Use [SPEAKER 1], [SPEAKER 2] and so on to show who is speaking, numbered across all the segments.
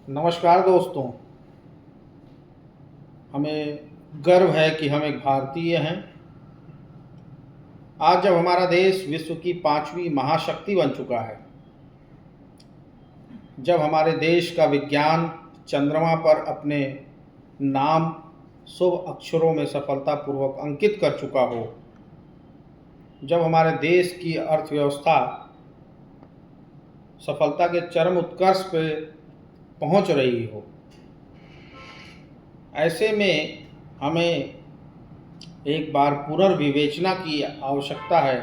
[SPEAKER 1] नमस्कार दोस्तों। हमें गर्व है कि हम एक भारतीय हैं। आज जब हमारा देश विश्व की 5वीं महाशक्ति बन चुका है, जब हमारे देश का विज्ञान चंद्रमा पर अपने नाम शुभ अक्षरों में सफलतापूर्वक अंकित कर चुका हो, जब हमारे देश की अर्थव्यवस्था सफलता के चरम उत्कर्ष पे पहुंच रही हो, ऐसे में हमें एक बार पुनर्विवेचना की आवश्यकता है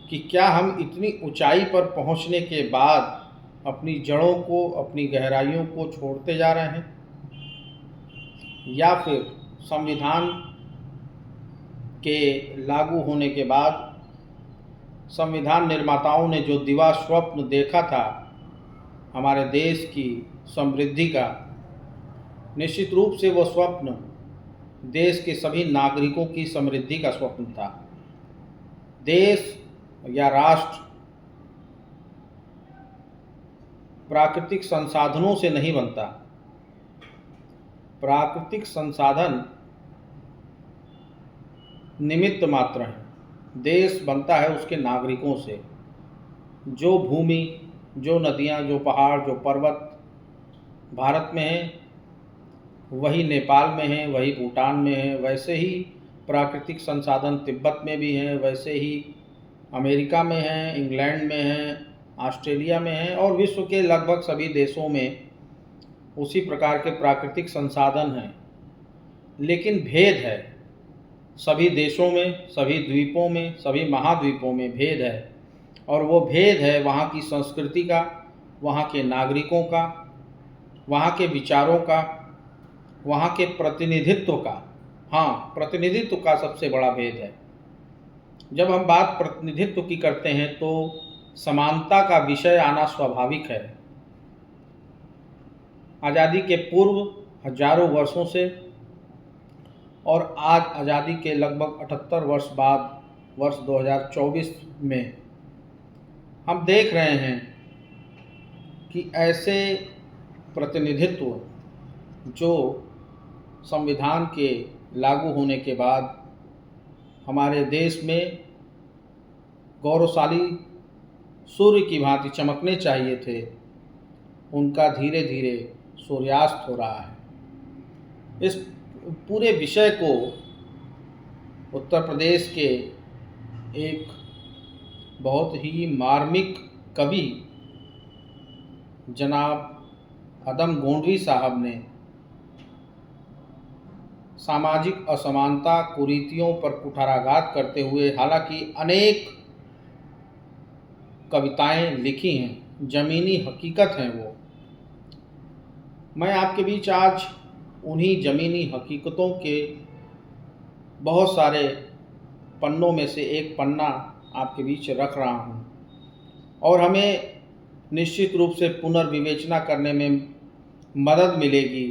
[SPEAKER 1] कि क्या हम इतनी ऊंचाई पर पहुंचने के बाद अपनी जड़ों को, अपनी गहराइयों को छोड़ते जा रहे हैं, या फिर संविधान के लागू होने के बाद संविधान निर्माताओं ने जो दिवा स्वप्न देखा था हमारे देश की समृद्धि का, निश्चित रूप से वो स्वप्न देश के सभी नागरिकों की समृद्धि का स्वप्न था। देश या राष्ट्र प्राकृतिक संसाधनों से नहीं बनता। प्राकृतिक संसाधन निमित्त मात्र हैं। देश बनता है उसके नागरिकों से। जो भूमि, जो नदियाँ, जो पहाड़, जो पर्वत भारत में हैं, वही नेपाल में है, वही भूटान में है। वैसे ही प्राकृतिक संसाधन तिब्बत में भी हैं, वैसे ही अमेरिका में हैं, इंग्लैंड में हैं, ऑस्ट्रेलिया में हैं और विश्व के लगभग सभी देशों में उसी प्रकार के प्राकृतिक संसाधन हैं। लेकिन भेद है, सभी देशों में, सभी द्वीपों में, सभी महाद्वीपों में भेद है। और वो भेद है वहाँ की संस्कृति का, वहाँ के नागरिकों का, वहाँ के विचारों का, वहाँ के प्रतिनिधित्व का। हाँ, प्रतिनिधित्व का सबसे बड़ा भेद है। जब हम बात प्रतिनिधित्व की करते हैं तो समानता का विषय आना स्वाभाविक है। आज़ादी के पूर्व हजारों वर्षों से और आज आज़ादी के लगभग 78 वर्ष बाद, वर्ष 2024 में हम देख रहे हैं कि ऐसे प्रतिनिधित्व जो संविधान के लागू होने के बाद हमारे देश में गौरवशाली सूर्य की भांति चमकने चाहिए थे, उनका धीरे धीरे सूर्यास्त हो रहा है। इस पूरे विषय को उत्तर प्रदेश के एक बहुत ही मार्मिक कवि जनाब अदम गोंडवी साहब ने सामाजिक असमानता कुरीतियों पर कुठाराघात करते हुए हालांकि अनेक कविताएं लिखी हैं, ज़मीनी हकीकत हैं वो। मैं आपके बीच आज उन्हीं ज़मीनी हकीकतों के बहुत सारे पन्नों में से एक पन्ना आपके बीच रख रहा हूँ और हमें निश्चित रूप से पुनर्विवेचना करने में मदद मिलेगी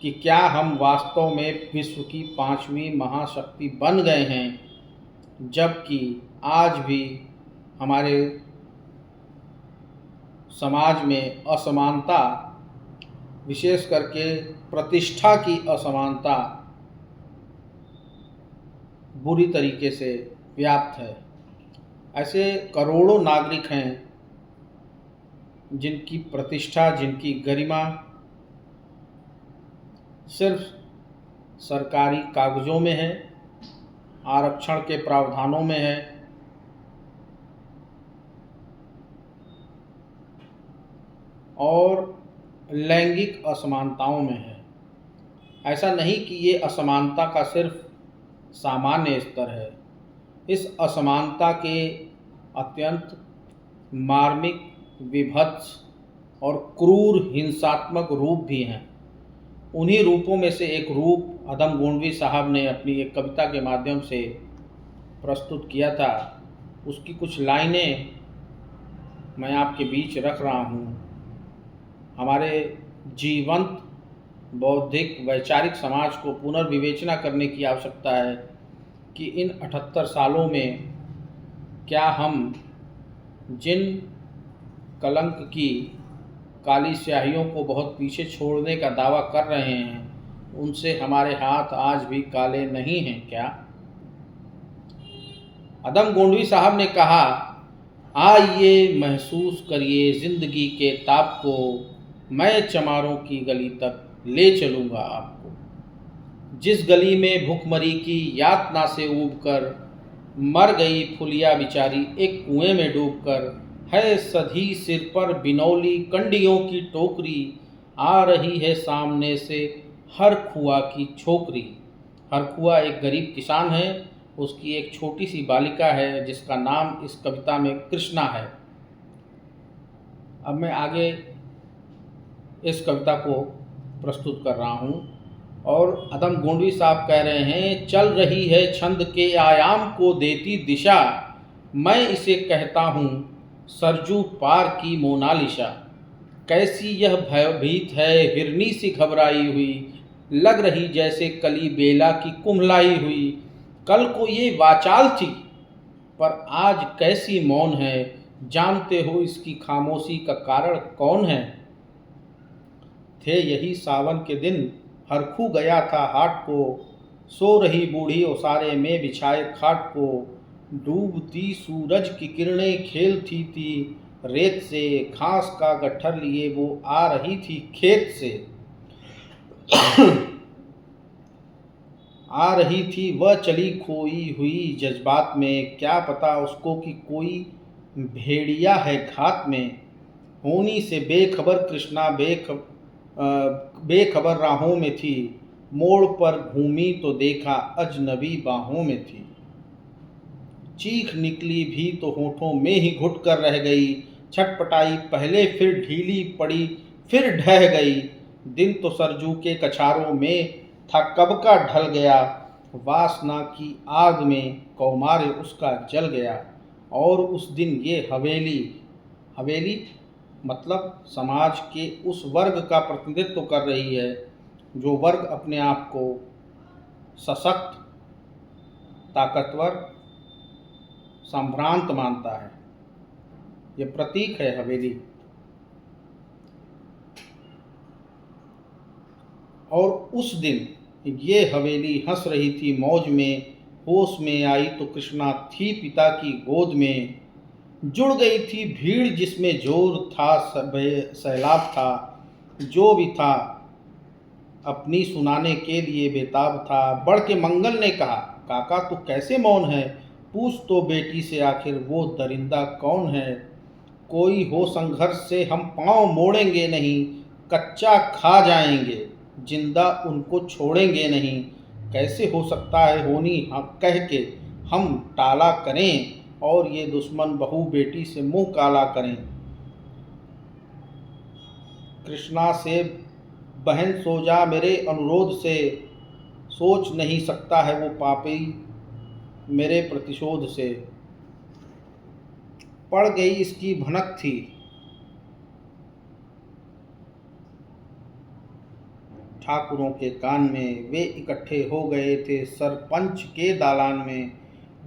[SPEAKER 1] कि क्या हम वास्तव में विश्व की 5वीं महाशक्ति बन गए हैं, जबकि आज भी हमारे समाज में असमानता, विशेष करके प्रतिष्ठा की असमानता बुरी तरीके से व्याप्त है। ऐसे करोड़ों नागरिक हैं जिनकी प्रतिष्ठा, जिनकी गरिमा सिर्फ सरकारी कागज़ों में है, आरक्षण के प्रावधानों में है और लैंगिक असमानताओं में है। ऐसा नहीं कि ये असमानता का सिर्फ सामान्य स्तर है। इस असमानता के अत्यंत मार्मिक, विभत्स और क्रूर हिंसात्मक रूप भी हैं। उन्हीं रूपों में से एक रूप अदम गोंडवी साहब ने अपनी एक कविता के माध्यम से प्रस्तुत किया था। उसकी कुछ लाइनें मैं आपके बीच रख रहा हूँ। हमारे जीवंत बौद्धिक वैचारिक समाज को पुनर्विवेचना करने की आवश्यकता है कि इन 78 सालों में क्या हम जिन कलंक की काली स्याहियों को बहुत पीछे छोड़ने का दावा कर रहे हैं, उनसे हमारे हाथ आज भी काले नहीं हैं क्या? अदम गोंडवी साहब ने कहा, आइए महसूस करिए जिंदगी के ताप को, मैं चमारों की गली तक ले चलूँगा आपको। जिस गली में भूखमरी की यातना से ऊबकर मर गई फुलिया बिचारी एक कुएं में डूबकर, है सधी सिर पर बिनौली कंडियों की टोकरी, आ रही है सामने से हर खुआ की छोकरी। हर खुआ एक गरीब किसान है, उसकी एक छोटी सी बालिका है जिसका नाम इस कविता में कृष्णा है। अब मैं आगे इस कविता को प्रस्तुत कर रहा हूँ और अदम गोंडवी साहब कह रहे हैं, चल रही है छंद के आयाम को देती दिशा, मैं इसे कहता हूँ सरजू पार की मोनालिसा। कैसी यह भयभीत है हिरनी सी घबराई हुई, लग रही जैसे कली बेला की कुम्हलाई हुई। कल को ये वाचाल थी पर आज कैसी मौन है, जानते हो इसकी खामोशी का कारण कौन है? थे यही सावन के दिन हरखू गया था हाट को, सो रही बूढ़ी ओसारे में बिछाए खाट को। डूबती सूरज की किरणें खेलती थी रेत से, घास का गट्ठर लिए वो आ रही थी खेत से। आ रही थी वह चली खोई हुई जज्बात में, क्या पता उसको कि कोई भेड़िया है घात में। होनी से बेखबर कृष्णा बेखबर राहों में थी, मोड़ पर घूमी तो देखा अजनबी बाहों में थी। चीख निकली भी तो होठों में ही घुट कर रह गई, छटपटाई पहले फिर ढीली पड़ी फिर ढह गई। दिन तो सरजू के कछारों में था कब का ढल गया, वासना की आग में कौमार उसका जल गया। और उस दिन ये हवेली मतलब समाज के उस वर्ग का प्रतिनिधित्व कर रही है जो वर्ग अपने आप को सशक्त, ताकतवर, संभ्रांत मानता है। ये प्रतीक है हवेली। और उस दिन ये हवेली हंस रही थी मौज में, होश में आई तो कृष्णा थी पिता की गोद में। जुड़ गई थी भीड़ जिसमें जोर था, सैलाब था, जो भी था अपनी सुनाने के लिए बेताब था। बढ़ के मंगल ने कहा, काका तू कैसे मौन है, पूछ तो बेटी से आखिर वो दरिंदा कौन है। कोई हो संघर्ष से हम पाँव मोड़ेंगे नहीं, कच्चा खा जाएंगे जिंदा उनको छोड़ेंगे नहीं। कैसे हो सकता है होनी कह के हम टाला करें, और ये दुश्मन बहू बेटी से मुंह काला करें। कृष्णा से बहन सो जा मेरे अनुरोध से, सोच नहीं सकता है वो पापी मेरे प्रतिशोध से। पड़ गई इसकी भनक थी, ठाकुरों के कान में। वे इकट्ठे हो गए थे सरपंच के दालान में।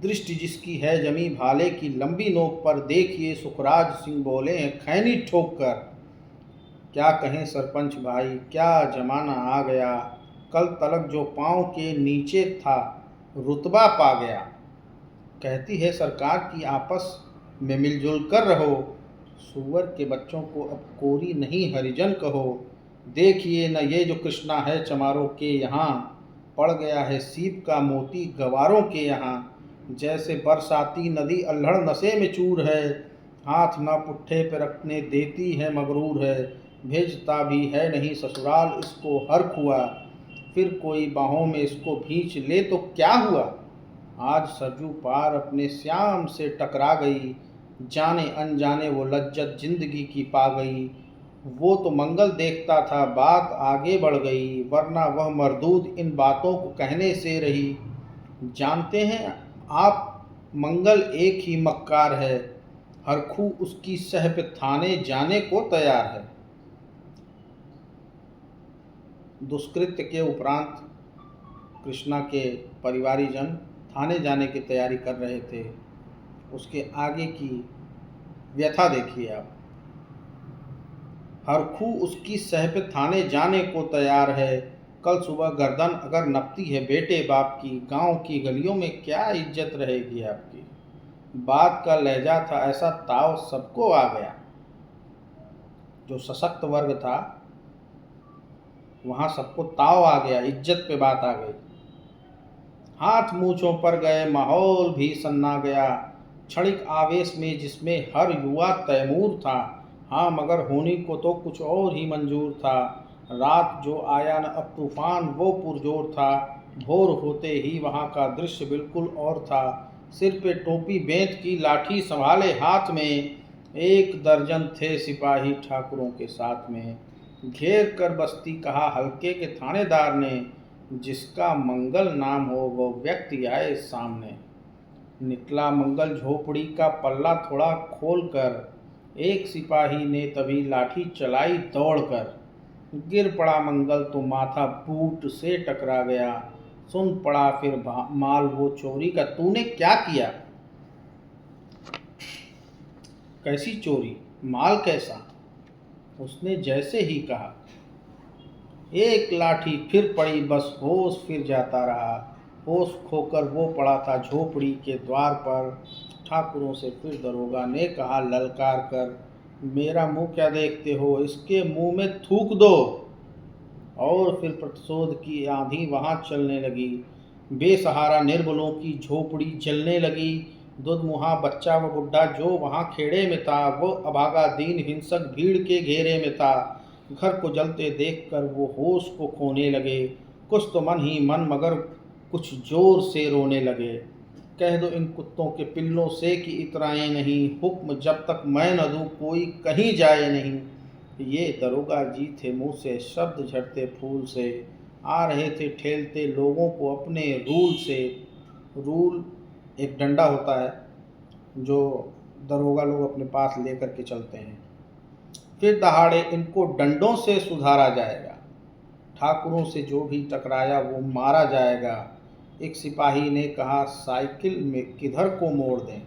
[SPEAKER 1] दृष्टि जिसकी है जमी भाले की लंबी नोक पर, देखिए सुखराज सिंह बोले हैं खैनी ठोक कर। क्या कहें सरपंच भाई, क्या जमाना आ गया, कल तलक जो पाँव के नीचे था रुतबा पा गया। कहती है सरकार की आपस में मिलजुल कर रहो, सुअर के बच्चों को अब कोरी नहीं हरिजन कहो। देखिए न ये जो कृष्णा है चमारों के यहाँ, पड़ गया है सीप का मोती गवारों के यहाँ। जैसे बरसाती नदी अल्हड़ नशे में चूर है, हाथ ना पुट्ठे पे रखने देती है मगरूर है। भेजता भी है नहीं ससुराल इसको हर खुआ, फिर कोई बाहों में इसको भींच ले तो क्या हुआ। आज सरजू पार अपने श्याम से टकरा गई, जाने अनजाने वो लज्जत जिंदगी की पा गई। वो तो मंगल देखता था बात आगे बढ़ गई, वरना वह मरदूद इन बातों को कहने से रही। जानते हैं आप मंगल एक ही मक्कार है, हरखू उसकी सह पे थाने जाने को तैयार है। दुष्कृत्य के उपरांत कृष्णा के परिवारीजन थाने जाने की तैयारी कर रहे थे। उसके आगे की व्यथा देखिए आप। हरखू उसकी सह पे थाने जाने को तैयार है। कल सुबह गर्दन अगर नपती है बेटे बाप की, गांव की गलियों में क्या इज्जत रहेगी आपकी। बात का लहजा था ऐसा, ताव सबको आ गया। जो सशक्त वर्ग था वहां सबको ताव आ गया, इज्जत पे बात आ गई। हाथ मूंछों पर गए, माहौल भी सन्ना गया। क्षणिक आवेश में जिसमें हर युवा तैमूर था। हाँ, मगर होने को तो कुछ और ही मंजूर था। रात जो आया न अब तूफान वो पुरजोर था। भोर होते ही वहाँ का दृश्य बिल्कुल और था। सिर पे टोपी बेंत की, लाठी संभाले हाथ में, 1 दर्जन थे सिपाही ठाकुरों के साथ में। घेर कर बस्ती कहा हल्के के थानेदार ने, जिसका मंगल नाम हो वो व्यक्ति आए सामने। निकला मंगल झोपड़ी का पल्ला थोड़ा खोल कर, एक सिपाही ने तभी लाठी चलाई दौड़कर। गिर पड़ा मंगल तो माथा बूट से टकरा गया। सुन पड़ा फिर माल वो चोरी का, तूने क्या किया। कैसी चोरी, माल कैसा। उसने जैसे ही कहा, एक लाठी फिर पड़ी, बस होश फिर जाता रहा। होश खोकर वो पड़ा था झोपड़ी के द्वार पर। ठाकुरों से फिर दरोगा ने कहा ललकार कर, मेरा मुंह क्या देखते हो, इसके मुंह में थूक दो। और फिर प्रतिशोध की आंधी वहां चलने लगी। बेसहारा निर्बलों की झोपड़ी जलने लगी। दुधमुहा बच्चा व बुढ़ा जो वहां खेड़े में था, वो अभागा दीन हिंसक भीड़ के घेरे में था। घर को जलते देखकर वो होश को खोने लगे। कुछ तो मन ही मन मगर कुछ जोर से रोने लगे। कह दो इन कुत्तों के पिल्लों से कि इतराएं नहीं, हुक्म जब तक मैं न दूं कोई कहीं जाए नहीं। ये दरोगा जी थे मुँह से शब्द झड़ते फूल से, आ रहे थे ठेलते लोगों को अपने रूल से। रूल एक डंडा होता है जो दरोगा लोग अपने पास लेकर के चलते हैं। फिर दहाड़े इनको डंडों से सुधारा जाएगा। ठाकुरों से जो भी टकराया वो मारा जाएगा। एक सिपाही ने कहा साइकिल में किधर को मोड़ दें।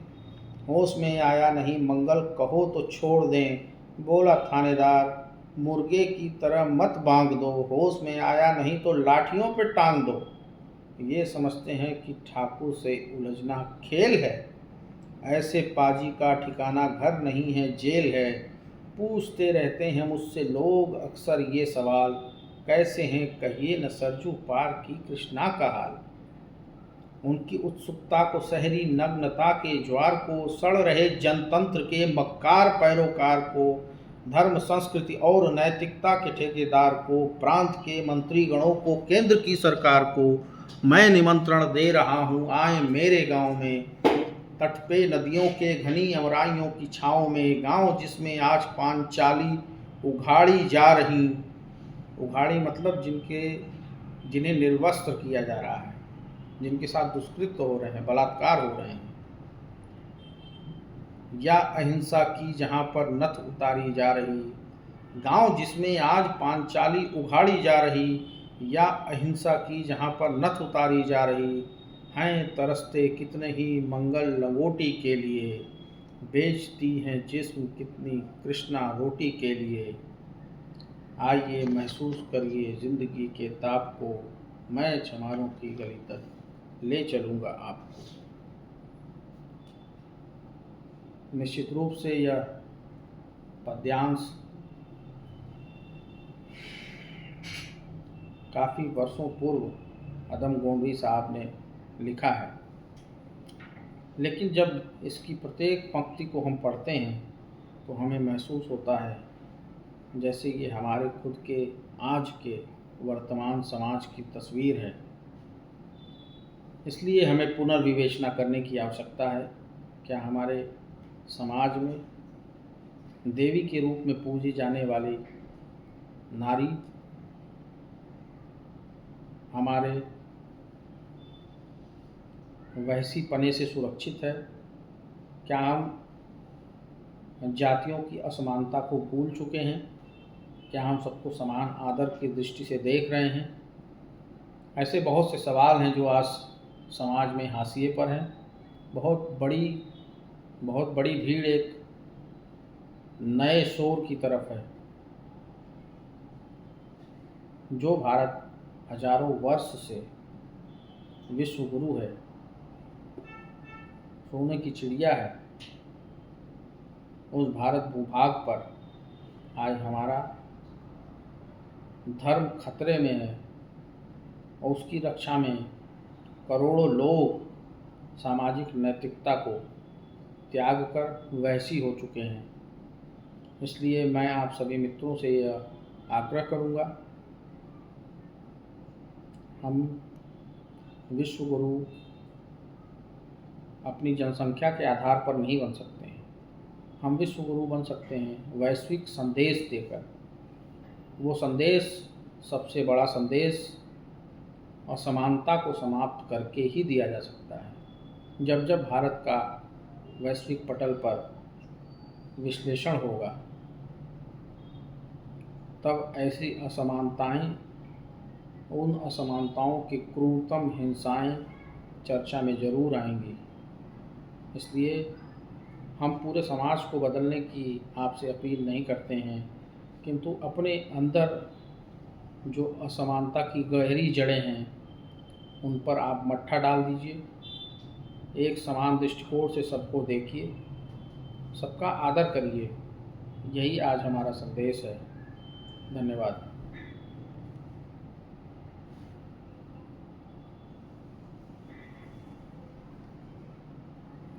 [SPEAKER 1] होश में आया नहीं मंगल, कहो तो छोड़ दें। बोला थानेदार, मुर्गे की तरह मत बांग दो, होश में आया नहीं तो लाठियों पे टांग दो। ये समझते हैं कि ठाकुर से उलझना खेल है। ऐसे पाजी का ठिकाना घर नहीं है, जेल है। पूछते रहते हैं मुझसे लोग अक्सर ये सवाल, कैसे हैं कहिए न सरजू पार की कृष्णा का हाल। उनकी उत्सुकता को, शहरी नग्नता के ज्वार को, सड़ रहे जनतंत्र के मक्कार पैरोकार को, धर्म संस्कृति और नैतिकता के ठेकेदार को, प्रांत के मंत्रीगणों को, केंद्र की सरकार को मैं निमंत्रण दे रहा हूँ, आए मेरे गांव में। तट पे नदियों के घनी अमराइयों की छाँव में, गांव जिसमें आज पांचाली उघाड़ी जा रही। उघाड़ी मतलब जिन्हें निर्वस्त्र किया जा रहा है, जिनके साथ दुष्कृत्य हो रहे हैं, बलात्कार हो रहे हैं। या अहिंसा की जहाँ पर नथ उतारी जा रही। गांव जिसमें आज पांचाली उघाड़ी जा रही, या अहिंसा की जहाँ पर नथ उतारी जा रही। हैं तरसते कितने ही मंगल लंगोटी के लिए, बेचती हैं जिस्म कितनी कृष्णा रोटी के लिए। आइए महसूस करिए जिंदगी के ताप को, मैं चमारों की गली तक ले चलूँगा आपको। निश्चित रूप से यह पद्यांश काफ़ी वर्षों पूर्व अदम गोंडवी साहब ने लिखा है, लेकिन जब इसकी प्रत्येक पंक्ति को हम पढ़ते हैं तो हमें महसूस होता है जैसे ये हमारे खुद के आज के वर्तमान समाज की तस्वीर है। इसलिए हमें पुनर्विवेचना करने की आवश्यकता है। क्या हमारे समाज में देवी के रूप में पूजी जाने वाली नारी हमारे वहसीपने से सुरक्षित है? क्या हम जातियों की असमानता को भूल चुके हैं? क्या हम सबको समान आदर की दृष्टि से देख रहे हैं? ऐसे बहुत से सवाल हैं जो आज समाज में हाशिए पर हैं। बहुत बड़ी भीड़ एक नए शोर की तरफ है। जो भारत हजारों वर्ष से विश्व गुरु है, सोने की चिड़िया है, उस भारत भूभाग पर आज हमारा धर्म खतरे में है और उसकी रक्षा में करोड़ों लोग सामाजिक नैतिकता को त्याग कर वैसी हो चुके हैं। इसलिए मैं आप सभी मित्रों से यह आग्रह करूंगा, हम विश्व गुरु अपनी जनसंख्या के आधार पर नहीं बन सकते हैं। हम विश्व गुरु बन सकते हैं वैश्विक संदेश देकर। वो संदेश, सबसे बड़ा संदेश, असमानता को समाप्त करके ही दिया जा सकता है। जब जब भारत का वैश्विक पटल पर विश्लेषण होगा, तब ऐसी असमानताएं, उन असमानताओं की क्रूरतम हिंसाएं चर्चा में ज़रूर आएंगी। इसलिए हम पूरे समाज को बदलने की आपसे अपील नहीं करते हैं, किंतु अपने अंदर जो असमानता की गहरी जड़ें हैं उन पर आप मट्ठा डाल दीजिए। एक समान दृष्टिकोण से सबको देखिए, सबका आदर करिए। यही आज हमारा संदेश है। धन्यवाद।